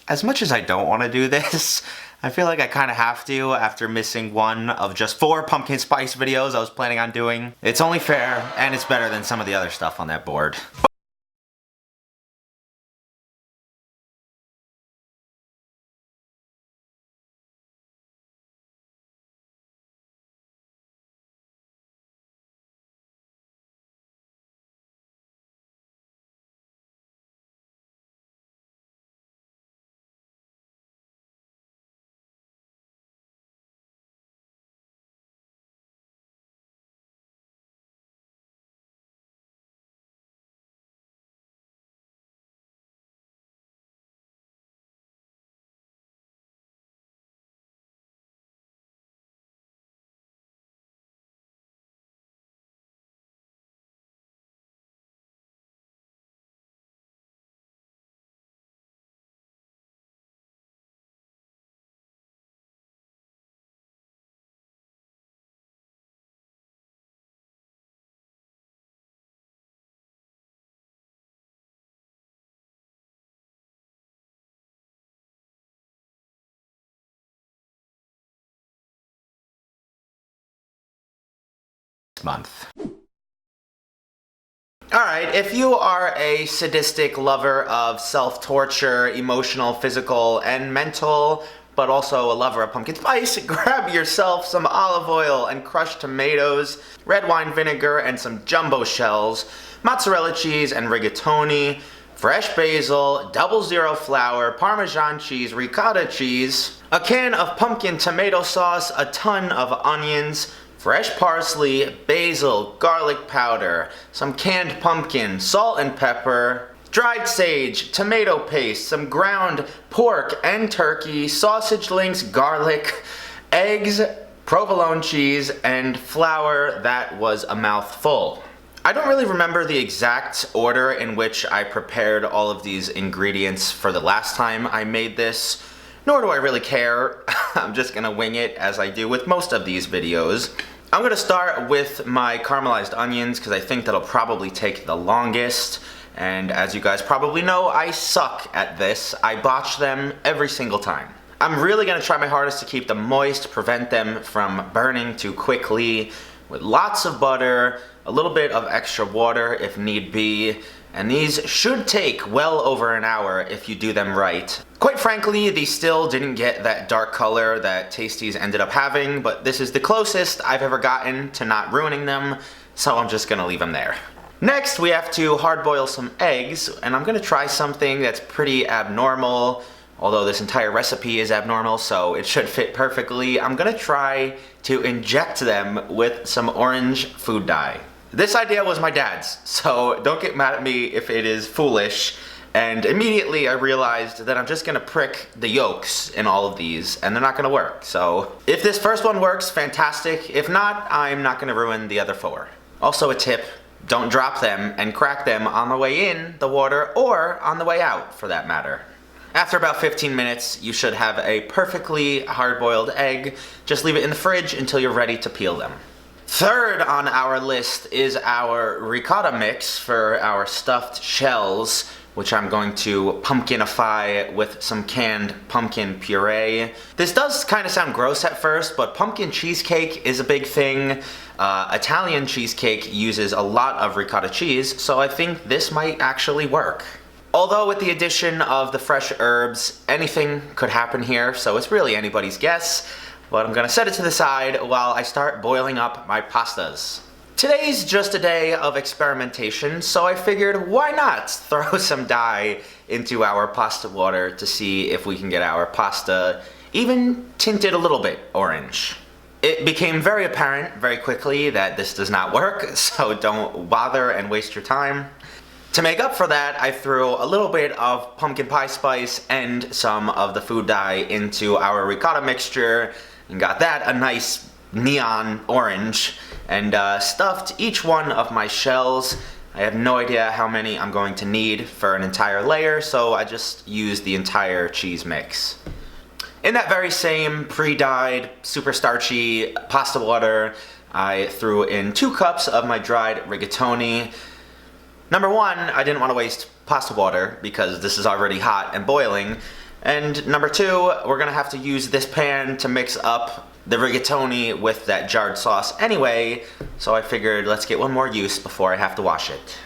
As much as I don't want to do this, I feel like I kind of have to after missing one of just 4 pumpkin spice videos I was planning on doing. It's only fair, and it's better than some of the other stuff on that board. Month. Alright, if you are a sadistic lover of self-torture, emotional, physical, and mental, but also a lover of pumpkin spice, grab yourself some olive oil and crushed tomatoes, red wine vinegar and some jumbo shells, mozzarella cheese and rigatoni, fresh basil, 00 flour, Parmesan cheese, ricotta cheese, a can of pumpkin tomato sauce, a ton of onions, fresh parsley, basil, garlic powder, some canned pumpkin, salt and pepper, dried sage, tomato paste, some ground pork and turkey, sausage links, garlic, eggs, provolone cheese, and flour that was a mouthful. I don't really remember the exact order in which I prepared all of these ingredients for the last time I made this, nor do I really care. I'm just gonna wing it as I do with most of these videos. I'm gonna start with my caramelized onions because I think that'll probably take the longest. And as you guys probably know, I suck at this. I botch them every single time. I'm really gonna try my hardest to keep them moist, prevent them from burning too quickly, with lots of butter, a little bit of extra water if need be, and these should take well over an hour if you do them right. Quite frankly, these still didn't get that dark color that Tasties ended up having, but this is the closest I've ever gotten to not ruining them, so I'm just gonna leave them there. Next, we have to hard boil some eggs, and I'm gonna try something that's pretty abnormal, although this entire recipe is abnormal, so it should fit perfectly. I'm gonna try to inject them with some orange food dye. This idea was my dad's, so don't get mad at me if it is foolish. And immediately I realized that I'm just gonna prick the yolks in all of these, and they're not gonna work. So if this first one works, fantastic. If not, I'm not gonna ruin the other 4. Also a tip, don't drop them and crack them on the way in the water or on the way out, for that matter. After about 15 minutes, you should have a perfectly hard-boiled egg. Just leave it in the fridge until you're ready to peel them. Third on our list is our ricotta mix for our stuffed shells, which I'm going to pumpkinify with some canned pumpkin puree. This does kind of sound gross at first, but pumpkin cheesecake is a big thing. Italian cheesecake uses a lot of ricotta cheese, so I think this might actually work. Although with the addition of the fresh herbs, anything could happen here, so it's really anybody's guess. But I'm gonna set it to the side while I start boiling up my pastas. Today's just a day of experimentation, so I figured why not throw some dye into our pasta water to see if we can get our pasta even tinted a little bit orange. It became very apparent very quickly that this does not work, so don't bother and waste your time. To make up for that, I threw a little bit of pumpkin pie spice and some of the food dye into our ricotta mixture and got that a nice neon orange, and stuffed each one of my shells. I have no idea how many I'm going to need for an entire layer, so I just used the entire cheese mix. In that very same pre-dyed, super starchy pasta water, I threw in 2 cups of my dried rigatoni. Number 1, I didn't want to waste pasta water because this is already hot and boiling. And number two, we're gonna have to use this pan to mix up the rigatoni with that jarred sauce anyway, so I figured let's get one more use before I have to wash it.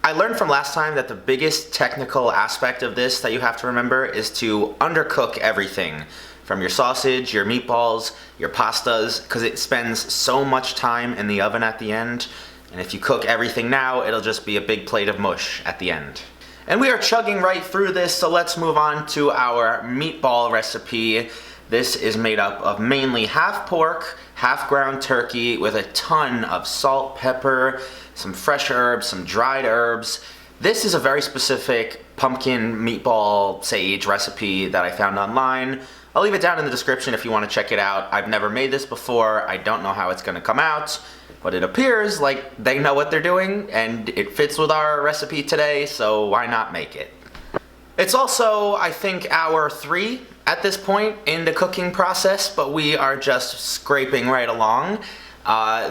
I learned from last time that the biggest technical aspect of this that you have to remember is to undercook everything. From your sausage, your meatballs, your pastas, because it spends so much time in the oven at the end. And if you cook everything now, it'll just be a big plate of mush at the end. And we are chugging right through this, so let's move on to our meatball recipe. This is made up of mainly half pork, half ground turkey with a ton of salt, pepper, some fresh herbs, some dried herbs. This is a very specific pumpkin meatball sage recipe that I found online. I'll leave it down in the description if you want to check it out. I've never made this before. I don't know how it's going to come out, but it appears like they know what they're doing and it fits with our recipe today, so why not make it? It's also, I think, hour 3 at this point in the cooking process, but we are just scraping right along.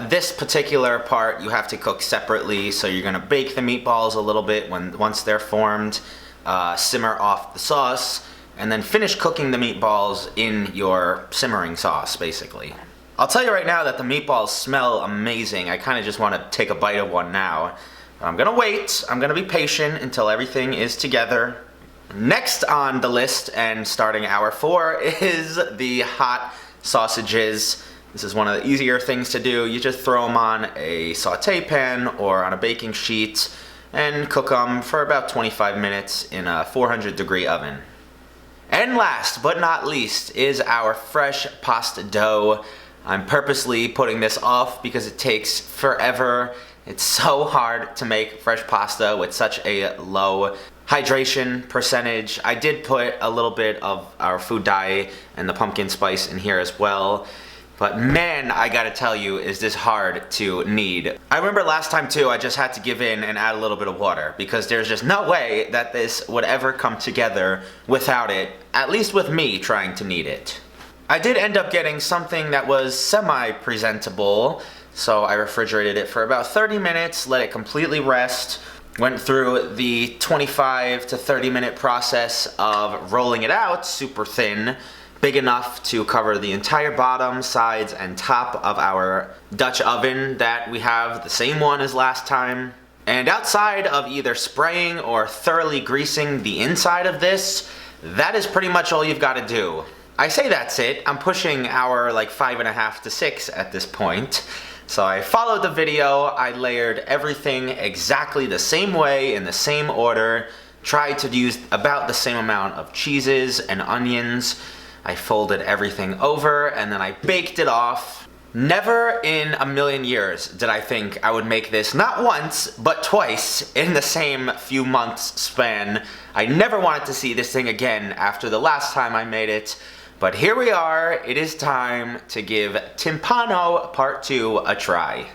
This particular part you have to cook separately, so you're gonna bake the meatballs a little bit once they're formed, simmer off the sauce, and then finish cooking the meatballs in your simmering sauce, basically. I'll tell you right now that the meatballs smell amazing. I kind of just want to take a bite of one now. But I'm gonna wait, I'm gonna be patient until everything is together. Next on the list, and starting hour 4, is the hot sausages. This is one of the easier things to do. You just throw them on a saute pan or on a baking sheet and cook them for about 25 minutes in a 400-degree oven. And last but not least is our fresh pasta dough. I'm purposely putting this off because it takes forever. It's so hard to make fresh pasta with such a low hydration percentage. I did put a little bit of our food dye and the pumpkin spice in here as well. But man, I gotta tell you, is this hard to knead. I remember last time too, I just had to give in and add a little bit of water because there's just no way that this would ever come together without it, at least with me trying to knead it. I did end up getting something that was semi-presentable, so I refrigerated it for about 30 minutes, let it completely rest, went through the 25 to 30 minute process of rolling it out super thin, big enough to cover the entire bottom, sides, and top of our Dutch oven that we have, the same one as last time. And outside of either spraying or thoroughly greasing the inside of this, that is pretty much all you've got to do. I say that's it, I'm pushing hour like 5.5 to 6 at this point. So I followed the video, I layered everything exactly the same way in the same order, tried to use about the same amount of cheeses and onions. I folded everything over and then I baked it off. Never in a million years did I think I would make this not once, but twice in the same few months span. I never wanted to see this thing again after the last time I made it. But here we are, it is time to give Timpano Part 2 a try.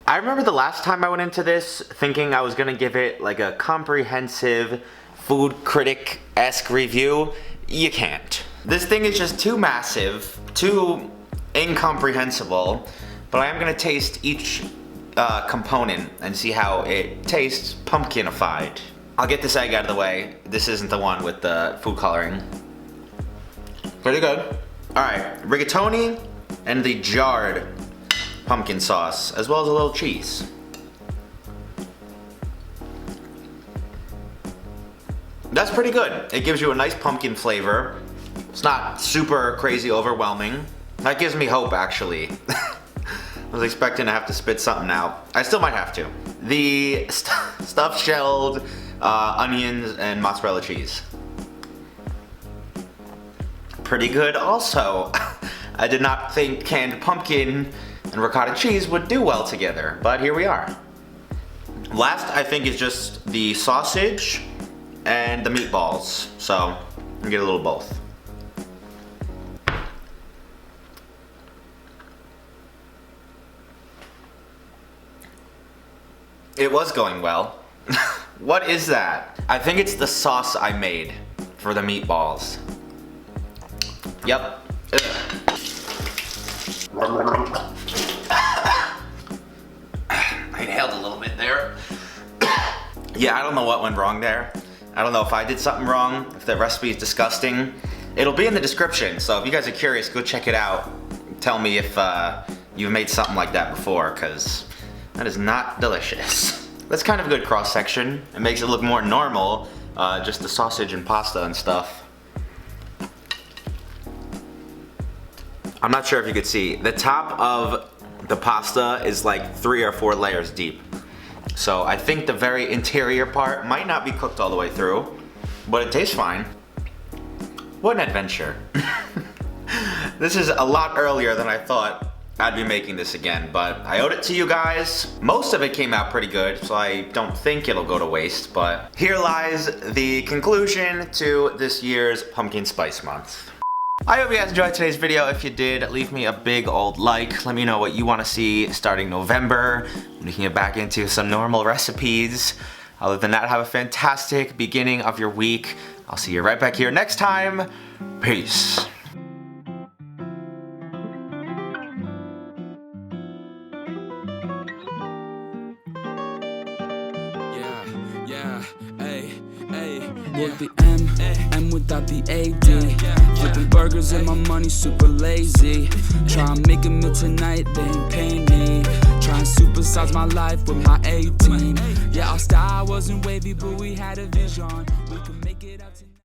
I remember the last time I went into this thinking I was gonna give it like a comprehensive food critic-esque review. You can't. This thing is just too massive, too incomprehensible, but I am gonna taste each component and see how it tastes pumpkinified. I'll get this egg out of the way. This isn't the one with the food coloring. Pretty good. Alright, rigatoni and the jarred pumpkin sauce, as well as a little cheese. That's pretty good. It gives you a nice pumpkin flavor. It's not super crazy overwhelming. That gives me hope, actually. I was expecting to have to spit something out. I still might have to. The stuffed shelled onions and mozzarella cheese. Pretty good also. I did not think canned pumpkin and ricotta cheese would do well together, but here we are. Last, I think, is just the sausage and the meatballs, so I'm gonna get a little both. It was going well. What is that? I think it's the sauce I made for the meatballs. Yep. I inhaled a little bit there. Yeah, I don't know what went wrong there. I don't know if I did something wrong, if the recipe is disgusting. It'll be in the description, so if you guys are curious, go check it out. Tell me if you've made something like that before, because that is not delicious. That's kind of a good cross-section. It makes it look more normal, just the sausage and pasta and stuff. I'm not sure if you could see, the top of the pasta is like 3 or 4 layers deep. So I think the very interior part might not be cooked all the way through, but it tastes fine. What an adventure. This is a lot earlier than I thought I'd be making this again, but I owed it to you guys. Most of it came out pretty good, so I don't think it'll go to waste, but here lies the conclusion to this year's Pumpkin Spice Month. I hope you guys enjoyed today's video. If you did, leave me a big old like. Let me know what you want to see starting November. We can get back into some normal recipes. Other than that, have a fantastic beginning of your week. I'll see you right back here next time. Peace. With the M without the AD. Flipping burgers and my money super lazy. Try and make a meal tonight, they ain't paying me. Try and supersize my life with my 18. Yeah, our style wasn't wavy, but we had a vision. We could make it out tonight.